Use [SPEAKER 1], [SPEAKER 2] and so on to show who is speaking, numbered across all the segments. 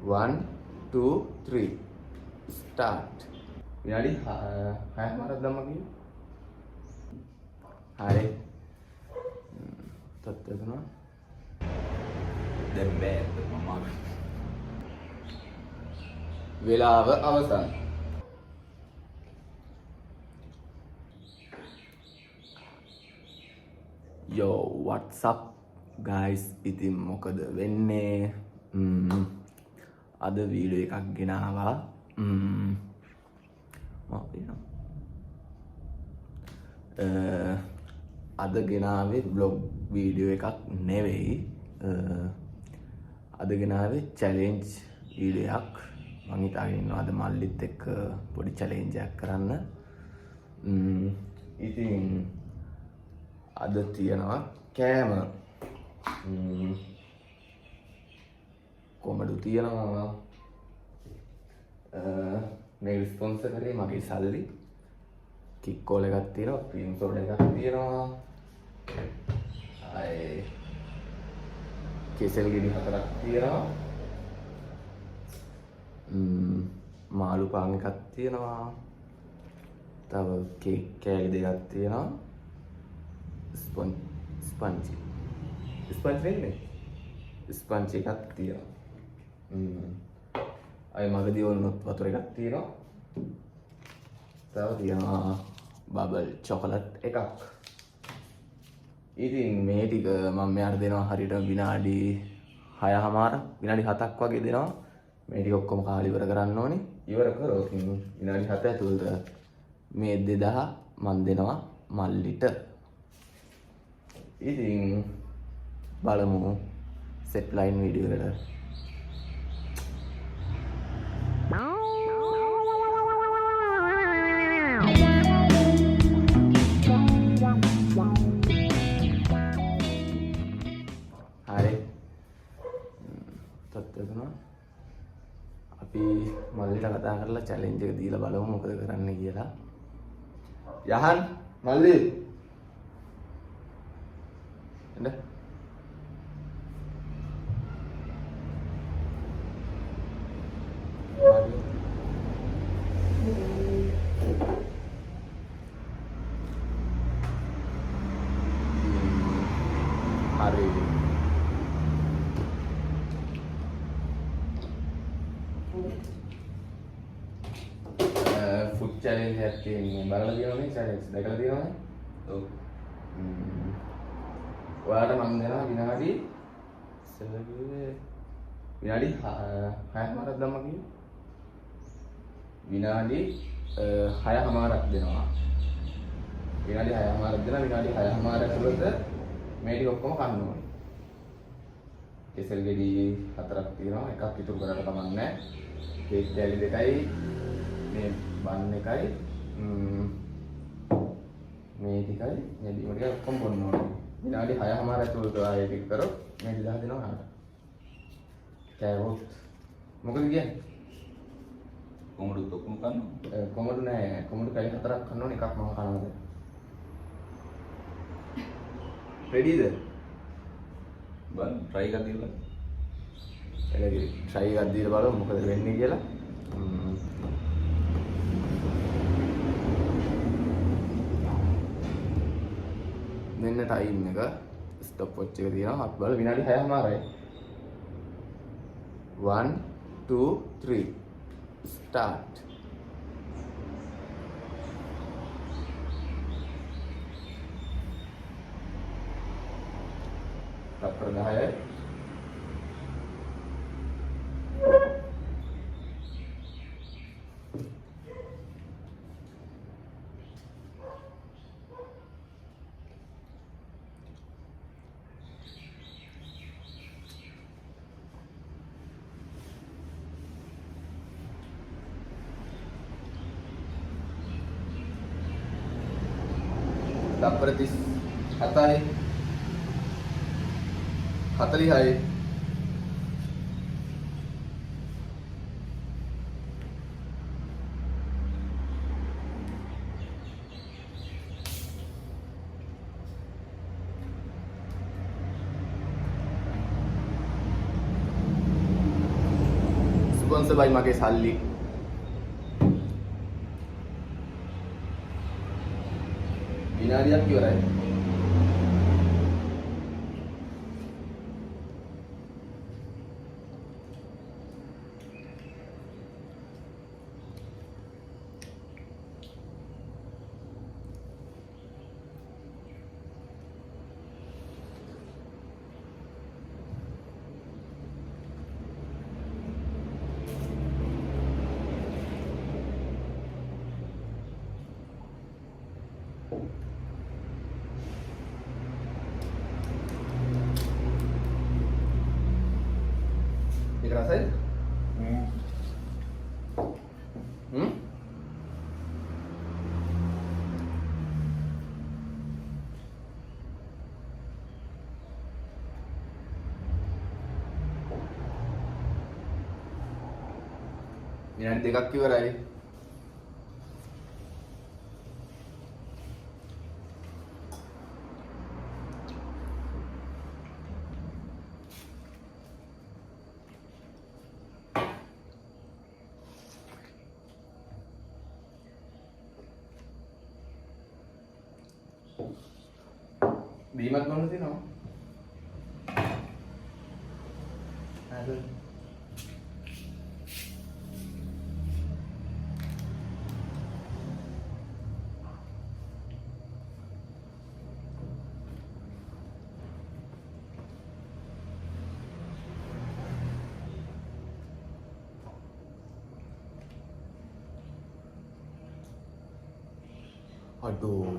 [SPEAKER 1] 1 2 3 start විනාඩි 6මාරක් දැම්ම කිව්වේ. හරි. තත්ත්වය තුන.
[SPEAKER 2] දැන් බෑ මම.
[SPEAKER 1] වේලාව අවසන්. Yo, what's up guys? ඉතින් මොකද වෙන්නේ? අද වීඩියෝ එකක් ගෙනාවා. අද ගෙනාවේ බ්ලොග් වීඩියෝ එකක් නෙවෙයි. අද ගෙනාවේ චැලෙන්ජ් වීඩියෝ එකක්. මම හිතාගෙන ඉන්නවා අද මල්ලිත් එක්ක පොඩි චැලෙන්ජ් එකක් කරන්න. ඉතින් අද තියනවා කෑම. කොමඩු තියනවා. මේ ස්පොන්සර් කරේ මගේ සල්ලි. කික්කෝල් එකක් තියෙනවා, ක්‍රීම් සෝඩා එකක් තියෙනවා. ආයේ කෙසෙල් ගෙඩි 4ක් තියෙනවා. මාළු පාන් එකක් තියෙනවා. තව කේක් කෑලි දෙකක් තියෙනවා. ස්පන්ජි නෙන්නේ. ස්පන්ජි එකක් තියෙනවා. අය මගදී වුණොත් වතුර එකක් තියෙනවා. තව තියෙනවා බබල් චොකලට් එකක්. ඉතින් මේ ටික මම මෙයාට දෙනවා හරියට විනාඩි 6මාරක් විනාඩි 7ක් වගේ දෙනවා. මේ ටික ඔක්කොම කාලි ඉවර කරන්න ඕනේ. ඉවර කරොත් විනාඩි 7 ඇතුළත මේ 2000 මම දෙනවා මල්ලිට. ඉතින් බලමු සෙට් ලයින් වීඩියෝ එකට. හරි. තත්ත්වය තුන. අපි මල්ලිට කතා කරලා චැලෙන්ජ් එක දීලා බලමු මොකද කරන්න කියලා. යහන් මල්ලි එන්න. හරි. ෆුඩ් චැලෙන්ජ් එකක් තියෙන්නේ. බලලා තියෙනවනේ චැලෙන්ජ් දැකලා තියෙනවනේ. ඔව්. ඔයාලට මම දෙනවා විනාඩි ඉස්සෙල්ලා කිව්වේ විනාඩි 6මාරක් දැම්ම කිව්වේ. විනාඩි 6මාරක් දෙනවා. විනාඩි 6මාරක් දෙනවා. විනාඩි 6මාර ඇතුළත මේ ටික ඔක්කොම කන්න ඕනේ. කෙසෙල් ගෙඩි 4ක් තියෙනවා. එකක් ඉතුරු කරලා කමක් නැහැ. කේක් කෑලි 2යි මේ බන් එකයි මේ ටිකයි මේ බීම ටික ඔක්කොම බොන්න ඕනේ. විනාඩි 6මාර ඇතුළත ආයෙ ටික කරොත් මේ 2000 දෙනවා නේද? කෑවොත් මොකද කියන්නේ?
[SPEAKER 2] කොමඩුත් ඔක්කොම කන්න.
[SPEAKER 1] කොමඩු නෑ. කොමඩු කැලි 4ක් කන්න ඕනේ. එකක් මම කනවාද? රෙඩිද?
[SPEAKER 2] බලන්න try එකක් දීලා.
[SPEAKER 1] එළගි try එකක් දීලා බලමු මොකද වෙන්නේ කියලා. මෙන්න ටයිම් එක ස්ටොප් වොච් එක තියෙනවා. අපි බලමු විනාඩි 6මාරයි. 1 2 3 start. තත්පර 10යි. තත්පර 37යි. 40යි. ස්පොන්සර් බයි මගේ සල්ලි. විනාඩියක් ඉවරයි. Ini rasain? විනාඩි දෙකක් ඉවරයි. බීමක් ගන්න තියෙනවා. හරි. Aduh.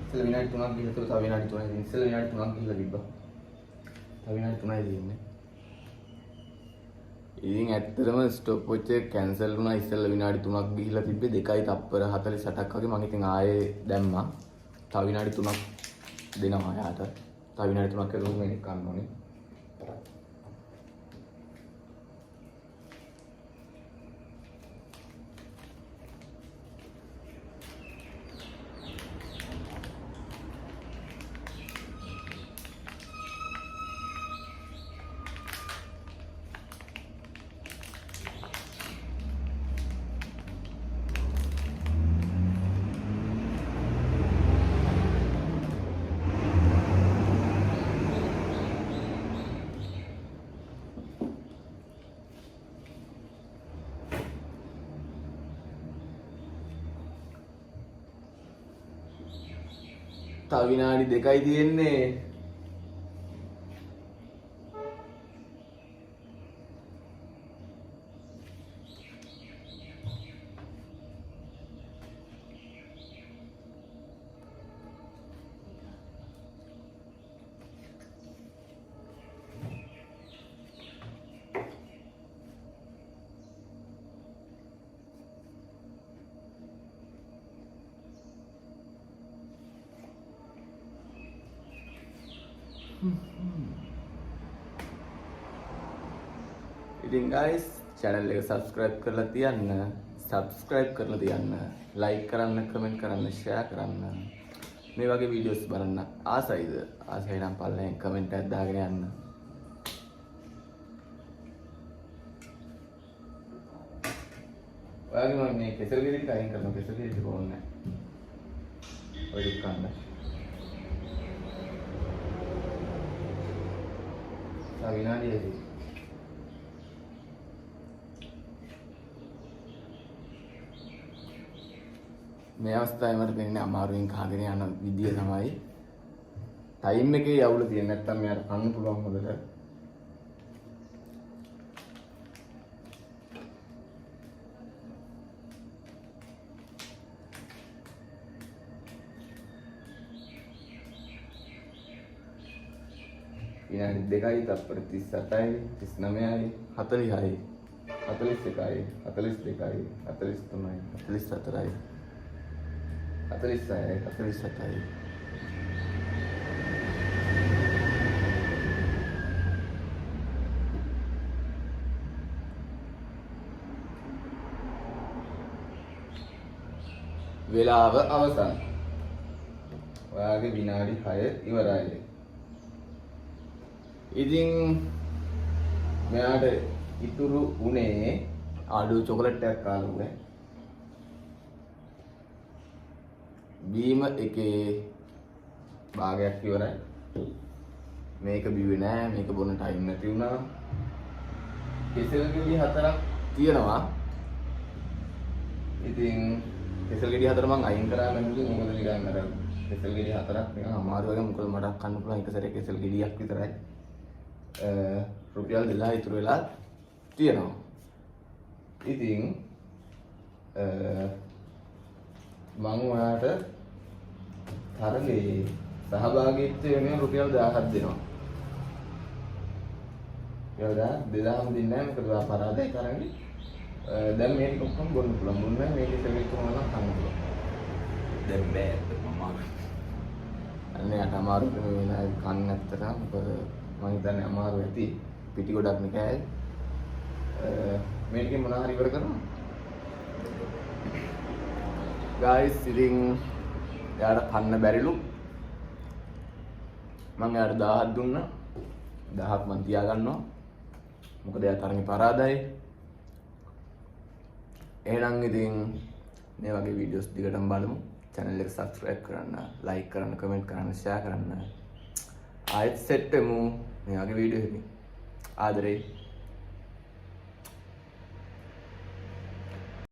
[SPEAKER 1] ඉස්සෙල්ලා විනාඩි 3ක් ගිහලා තව විනාඩි 3යි තියෙන්නේ. ඉස්සෙල්ලා විනාඩි 3ක් ගිහලා තිබ්බා. තව විනාඩි 3යි තියෙන්නේ. ඉතින් ඇත්තටම ස්ටොප් වොච් එක කැන්සල් වුණා. ඉස්සෙල්ලා විනාඩි 3ක් ගිහලා තිබ්බේ 2යි තප්පර 48ක් වගේ. මම ඉතින් ආයේ දැම්මා. තව විනාඩි 3ක් දෙනවා යාට. තව විනාඩි 3ක් කරුවොත් මේක ගන්න ඕනේ. තව විනාඩි 2යි තියෙන්නේ. ඉතින් guys channel එක subscribe කරලා තියන්න, like කරන්න, comment කරන්න, share කරන්න. මේ වගේ videos බලන්න ආසයිද? ආසයි නම් පල්ලෙන් comment එකක් දාගෙන යන්න. ඔයාගේ මම මේ කෙසල් ගෙඩි ටික අයින් කරනවා. කෙසල් ගෙඩි ටික ඕනේ නැහැ. ඔය ටික කන්න. තව විනාඩියයි. මේ අවස්ථාවේ මට පේන්නේ අමාරුවෙන් කහගෙන යන විදිය තමයි ටයිම් එකේ යවුල තියෙන. නැත්තම් මෙයාට කන්න පුළුවන් හොදට. විනාඩි 2යි තත්පර 38යි 39යි 40යි 41යි 42යි 43යි 44යි 46යි 47යි. වෙලාව අවසන්. ඔයාගේ විනාඩි 6 ඉවරයි. ඉතින් මෙයාට ඉතුරු උනේ ආඩු චොකලට් එකක් කාලා උනේ. බීම එකේ භාගයක් ඉවරයි. මේක බිව්වේ නෑ, මේක බොන්න ටයිම් නැති වුණා. කෙසෙල් ගෙඩි 4ක් තියෙනවා. ඉතින් කෙසෙල් ගෙඩි 4 මං අයින් කරා මැදුවේ මොකද නිකන් අර කෙසෙල් ගෙඩි 4ක් නිකන් අමාරු වගේ මොකද මට කන්න පුළුවන් එක සැරේ කෙසෙල් ගෙඩියක් විතරයි. රුපියල් 2000 ඉතුරු වෙලා තියෙනවා. ඉතින් මම ඔයාට තරගේ සහභාගීත්වය වෙනුවෙන් රුපියල් 1000ක් දෙනවා. රුපියල් 2000ම දෙන්නේ නැහැ මොකද ඔයා පරාදයි කරන්නේ. දැන් මේක ඔක්කොම බොන්න පුළුවන්. බොන්න මේක ඉතින් කොහොමද කන්න පුළුවන්.
[SPEAKER 2] දැන් බෑ මම
[SPEAKER 1] අනේ අට අමාරු වෙන කන්න නැත්තට මොකද මම හිතන්නේ අමාරු ඇති. පිටි ගොඩක් නිකයි. මේකේ මොනවා හරි ඉවර කරනවා. guys ඉතින් එයාට කන්න බැරිලු. මම එයාට 1000ක් දුන්නා. 1000ක් මම තියාගන්නවා. මොකද එයා තරමේ පරාදයි. එහෙනම් ඉතින් මේ වගේ වීඩියෝස් දිගටම බලමු. channel එක subscribe කරන්න, like කරන්න, comment කරන්න, share කරන්න. ආයෙත් සෙට් වෙමු මේ වගේ වීඩියෝ එකකින්. ආදරේ